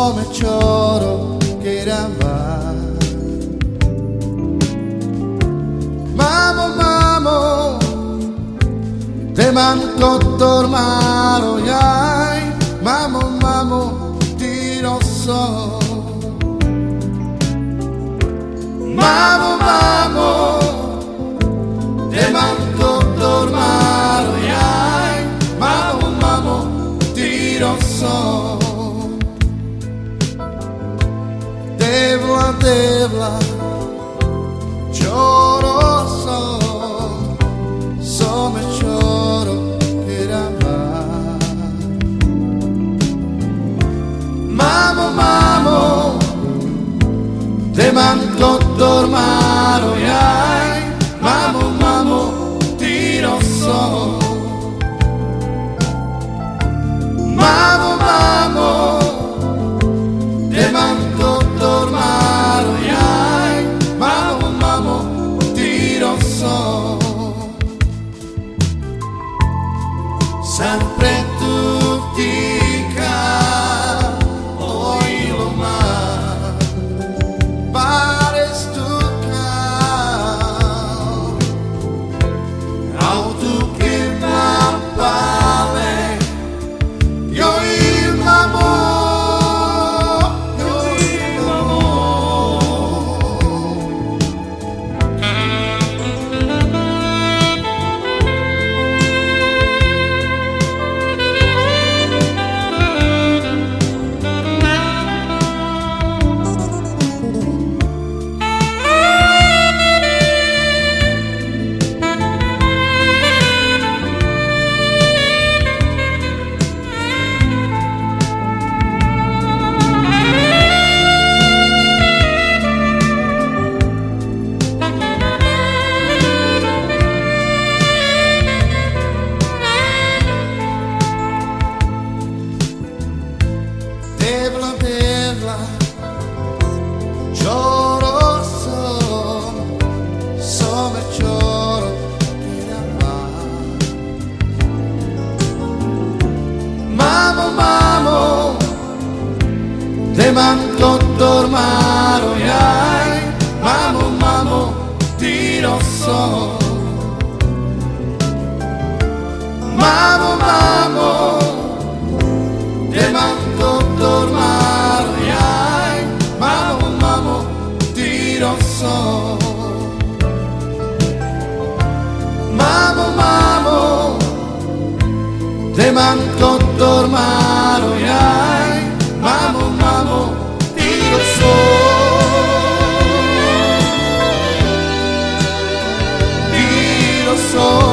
some čoro kerava. Mamo, mamo, te manco tormaro jaj. Mamo, mamo, ti lo so. Mamo, mamo, te manco tormaro jaj. Mamo, mamo, ti lo so. Devla, devla, čoro some čoro kerava. Mamo, mamo, te manco tormaro jaj. Mamo, mamo, ti lo so. Mamo, mamo, te manco tormaro jaj. Mamo, mamo, ti lo so. Sempre tu tika oilo mar. Pares tu kal auto que m'appale. Io il amor, io il amor. Devla, devla, čoro some čoro kerava. Mamo, mamo, te manco tormaro jaj. Mamo, mamo, ti lo so. Mamo, mamo, te manco tormaro jaj. Mamo, mamo, ti lo so. Mamo, mamo, te manco tormaro jaj. Mamo, mamo, ti lo so. Ti lo so.